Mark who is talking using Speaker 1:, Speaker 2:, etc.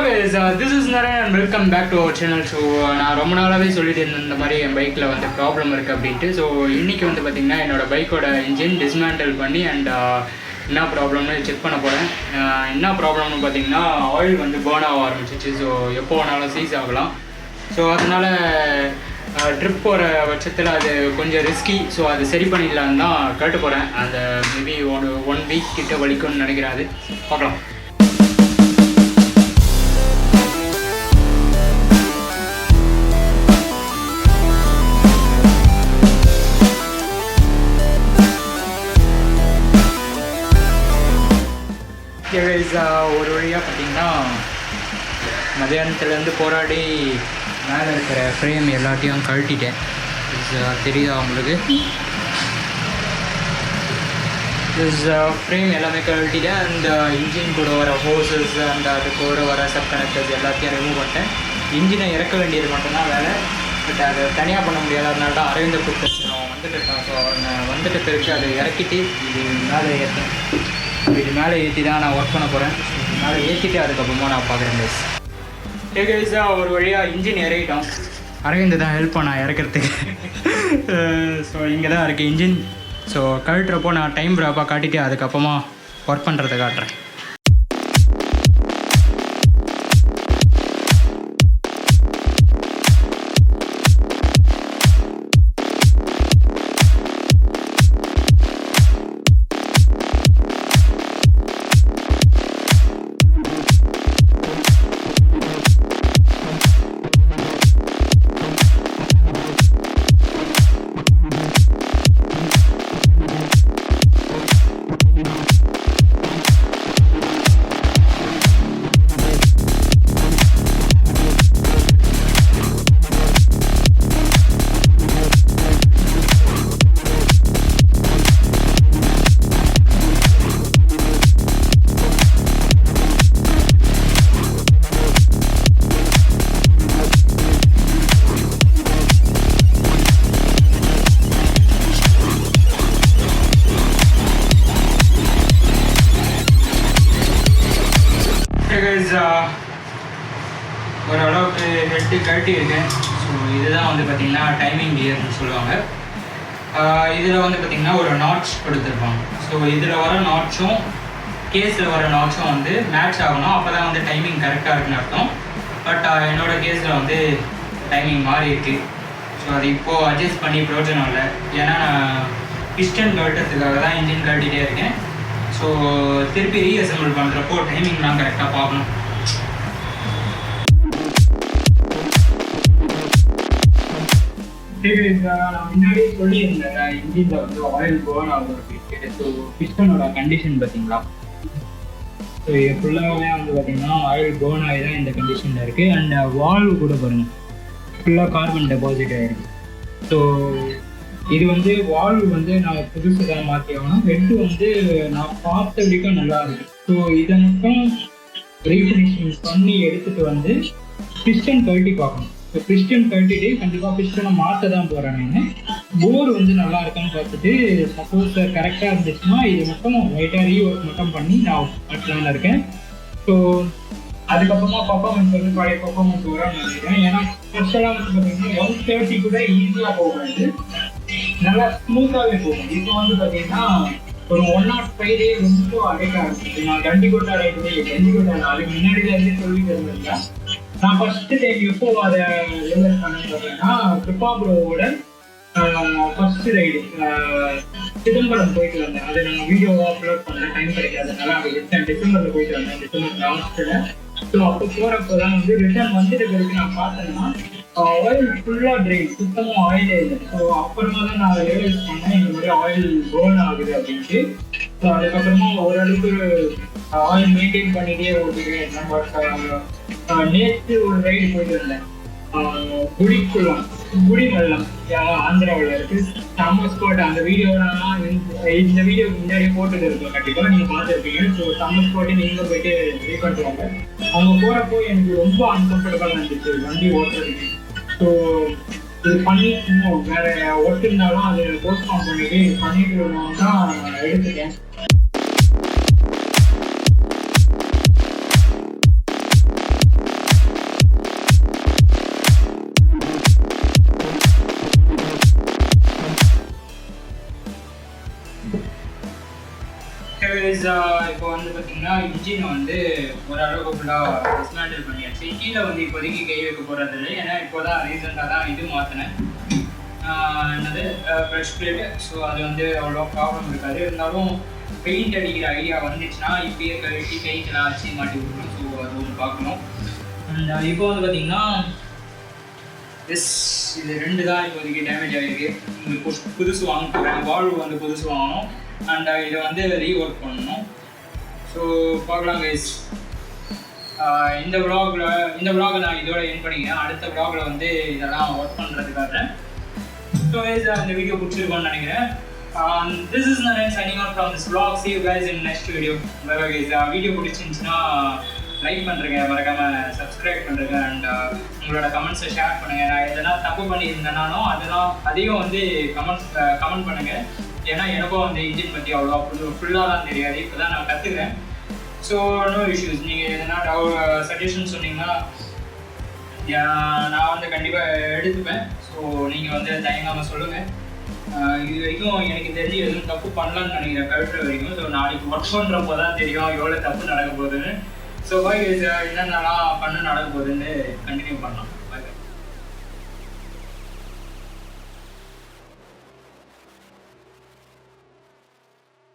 Speaker 1: guys, this is Naren and welcome back to our channel. So நான் ரொம்ப நாளாவே சொல்லிட்டு இருந்தேன் இந்த மாதிரி என் பைக்கில் வந்து ப்ராப்ளம் இருக்குது அப்படின்ட்டு. ஸோ இன்றைக்கி வந்து பார்த்திங்கன்னா என்னோடய பைக்கோட இன்ஜின் டிஸ்மேண்டில் பண்ணி அண்ட் என்ன ப்ராப்ளம்னு செக் பண்ண போகிறேன். என்ன ப்ராப்ளம்னு பார்த்திங்கன்னா ஆயில் வந்து பேர்ன் ஆக ஆரம்பிச்சிச்சு. ஸோ எப்போ வேணாலும் சீஸ் ஆகலாம். ஸோ அதனால் ட்ரிப் போகிற பட்சத்தில் அது கொஞ்சம் ரிஸ்கி. ஸோ அது சரி பண்ணிடலான்னு தான் கேட்டு போகிறேன். அந்த மேபி ஒன் வீக் கிட்ட வலிக்கும்னு நினைக்கிறேன். அது பார்க்கலாம். ஒரு வழியாக பார்த்திங்கன்னா மதியானத்துலேருந்து போராடி மேலே இருக்கிற ஃப்ரேம் எல்லாத்தையும் கழட்டிட்டேன். தெரியுதா உங்களுக்கு? ஃப்ரேம் எல்லாமே கழட்டிட்டேன். அந்த இன்ஜின் கூட வர ஹோசஸ் அந்த அது கூட வர சப் கனெக்டர்ஸ் எல்லாத்தையும் ரிமூவ் பண்ணிட்டேன். இன்ஜினை இறக்க வேண்டியது மட்டும்தான் வேலை. பட் அதை தனியாக பண்ண முடியாது. அதனால தான் அரவிந்த கூப்பிட்டு வந்துட்டு இருக்கேன். ஸோ நான் வந்துட்டு பிறகு அதை இறக்கிட்டு இது மேலே ஏற்றேன். இது மேலே ஏற்றி தான் நான் ஒர்க் பண்ண போகிறேன். இது மேலே ஏற்றிட்டு அதுக்கப்புறமா நான் பார்க்குறேன் கைஸ். கைஸாக ஒரு வழியாக இன்ஜின் இறக்கிட்டோம். அரவிந்த் தான் ஹெல்ப் பண்ண இறக்கிறதுக்கு. ஸோ இங்கே தான் இருக்குது இன்ஜின். ஸோ கழட்டுறப்போ நான் டைம் ப்ராப்பாக காட்டிட்டு அதுக்கப்புறமா ஒர்க் பண்ணுறதை காட்டுறேன். ஓரளவுக்கு ஹெட்டு கழட்டி இருக்கேன். ஸோ இதுதான் வந்து பார்த்திங்கன்னா டைமிங் கியர்னு சொல்லுவாங்க. இதில் வந்து பார்த்திங்கன்னா ஒரு நாட்ச் கொடுத்துருப்பாங்க. ஸோ இதில் வர நாட்சும் கேஸில் வர நாட்சும் வந்து மேட்ச் ஆகணும். அப்போ தான் வந்து டைமிங் கரெக்டாக இருக்குன்னு அர்த்தம். பட் என்னோடய கேஸில் வந்து டைமிங் மாறி இருக்குது. ஸோ அது இப்போது அட்ஜஸ்ட் பண்ணி பிரயோஜனம் இல்லை. ஏன்னா நான் பிஸ்டன் கழட்டத்துக்காக தான் இன்ஜின் கழட்டிகிட்டே இருக்கேன். ஸோ திருப்பி ரீஅசம்பிள் பண்ணுறப்போ டைமிங்லாம் கரெக்டாக பார்க்கணும். நான் முன்னாடி சொல்லியிருந்தேன் இன்ஜினில் வந்து ஆயில் பேர்ன் ஆகும் அப்படின்ட்டு. ஸோ பிஸ்டனோட கண்டிஷன் பார்த்தீங்களா? ஸோ ஃபுல்லாகவே வந்து பார்த்திங்கன்னா ஆயில் பேர்ன் ஆகி தான் இந்த கண்டிஷனில் இருக்குது. அண்ட் வால்வு கூட பாருங்கள் ஃபுல்லாக கார்பன் டெபாசிட் ஆகிருக்கு. ஸோ இது வந்து வால்வு வந்து நான் புதுசு தான் மாற்றி ஆகணும். ஹெட்டு வந்து நான் பார்த்த வரைக்கும் நல்லா இருக்குது. ஸோ இதை மட்டும் ரீஃபினிஷிங் பண்ணி எடுத்துகிட்டு வந்து பிஸ்டன் கழட்டி பார்க்கணும். இப்போ பிஸ்டன் கழட்டிட்டு கண்டிப்பாக பிஸ்டனை மாற்ற தான் போகிறேன் நான். போர் வந்து நல்லா இருக்கான்னு பார்த்துட்டு சப்போஸ் கரெக்டாக இருந்துச்சுன்னா இது மட்டும் லைட்டாக ரீஒர்க் மட்டும் பண்ணி நான் மாற்றலான்னு இருக்கேன். ஸோ அதுக்கப்புறமா பர்ஃபார்மன்ஸ் வந்து பழைய பர்ஃபார்மன்ஸ் வரும்னு நினைக்கிறேன். ஏன்னா ஸ்பெஷலாக வந்து பார்த்தீங்கன்னா 130 கூட ஈஸியாக போகாது, நல்லா ஸ்மூத்தாகவே போகும். இப்போ வந்து பார்த்தீங்கன்னா ஒரு 105 ரொம்ப அடைக்க ஆரம்பிச்சு. நான் கண்டிக்கோட்டை அடைக்கிறது கண்டிக்கோட்டை அதுக்கு முன்னாடியிலேருந்து சொல்லிட்டு இருந்தேன். நான் ஃபர்ஸ்ட் டைம் எப்போ அதை ரியலைஸ் பண்ண சொல்றேன்னா கிருப்பாபுரோவோட ஃபர்ஸ்ட் ரைடு சிதம்பரம் போயிட்டு வந்தேன். அதை நான் வீடியோவாக அப்லோட் பண்ணேன். டைம் கிடைக்காதனால அதை விட்டேன். டிசம்பரில் போயிட்டு வந்தேன், டிசம்பர் லாஸ்ட்டில். ஸோ அப்போ போகிறப்போ தான் வந்து ரிட்டர்ன் வந்துட்டு பிறகு நான் பார்த்தேன்னா ஆயில் ஃபுல்லாக ட்ரைன், சுத்தமாக ஆயிலே இல்லை. ஸோ அப்புறமா தான் நான் ரியலைஸ் பண்ணேன் இந்த மாதிரி ஆயில் பேர்ன் ஆகுது அப்படின்ட்டு. ஸோ அதுக்கப்புறமா ஓரளவுக்கு ஆயில் மெயின்டைன் பண்ணிகிட்டே ஓட்டுக்கிறேன். நம்ம நேற்று ஒரு ரைடு போயிட்டு வந்தேன் குடிக்குளம், குடிமல்லம், ஆந்திராவில் இருக்குது. செம்ம ஸ்பாட். அந்த வீடியோலாம் இந்த வீடியோக்கு முன்னாடியே போட்டுட்டு இருக்கோம். கண்டிப்பாக நீங்கள் பார்த்துருப்பீங்க. ஸோ செம்ம ஸ்பாட்டு நீங்களும் போயிட்டு ட்ரை பண்ணுவாங்க. அவங்க போகிறப்போ எனக்கு ரொம்ப அன்கம்ஃபர்டபுளாக இருந்துச்சு வண்டி ஓட்டுறதுக்கு. ஸோ இது பண்ணி இன்னும் வேறு ஒர்க் இருந்தாலும் அதை போஸ்ட்பான் பண்ணிட்டு பண்ணிட்டு தான் எடுத்துட்டேன். இப்போ வந்து பார்த்தீங்கன்னா இன்ஜினை வந்து ஓரளவுக்கு ஃபுல்லாக டிஸ்மேண்டில் பண்ணியாச்சு. கீழே வந்து இப்போதைக்கு கை வைக்க போகிறது இல்லை, ஏன்னா இப்போ தான் ரீசெண்டாக தான் இது மாற்றினேன், என்னது ப்ரெஷ் பிளேட்டு. ஸோ அது வந்து அவ்வளோ ப்ராப்ளம் இருக்காது. இருந்தாலும் பெயிண்ட் அடிக்கிற ஐடியா வந்துச்சுன்னா இப்பயே கழட்டி பெயிண்ட்லாம் வச்சு மாட்டி விடணும். ஸோ அது ஒன்று பார்க்கணும். அண்ட் இப்போ வந்து பார்த்தீங்கன்னா இது 2 தான் இப்போதைக்கு டேமேஜ் ஆகிருக்கு. புதுசு வாங்க போகிறேன், வால்வு வந்து புதுசு வாங்கணும். அண்ட் இதை வந்து ரீஒர்க் பண்ணணும். ஸோ பார்க்கலாம் கைஸ். இந்த vlog நான் இதோட எண்ட் பண்ணிக்கிறேன். அடுத்த vlogல வந்து இதெல்லாம் ஒர்க் பண்ணுறதுக்காக. ஸோ கைஸ் இந்த வீடியோ பிடிச்சிருக்கோன்னு நினைக்கிறேன். This is Naren signing out from this vlog. See you guys in next video. Bye bye guys. Video பிடிச்சிருந்துச்சுன்னா லைக் பண்ணுறேங்க, மறக்காமல் சப்ஸ்கிரைப் பண்ணுறேங்க. அண்ட் உங்களோட கமெண்ட்ஸை ஷேர் பண்ணுங்கள். நான் எதனா தப்பு பண்ணியிருந்தேனாலும் அதையும் வந்து கமெண்ட் பண்ணுங்கள். ஏன்னா எனக்கும் வந்து இன்ஜின் பற்றி அவ்வளோ ஃபுல்லாலாம் தெரியாது, இப்போ தான் நான் கற்றுக்கிறேன். So no issues. நீங்கள் எதனா சஜஷன் சொன்னீங்கன்னா நான் வந்து கண்டிப்பாக எடுத்துப்பேன். ஸோ நீங்கள் வந்து தயங்காமல் சொல்லுங்கள். இது வரைக்கும் எனக்கு தெரிஞ்சு எதுவும் தப்பு பண்ணலான்னு நினைக்கிறேன் கழுத்துற வரைக்கும். ஸோ நாளைக்கு ஒர்க் பண்ணுறப்போ தான் தெரியும் எவ்வளோ தப்பு நடக்க போகுதுன்னு. ஸோ என்னென்னலாம் பண்ண நடக்க போகுதுன்னு கண்டினியூ பண்ணலாம்.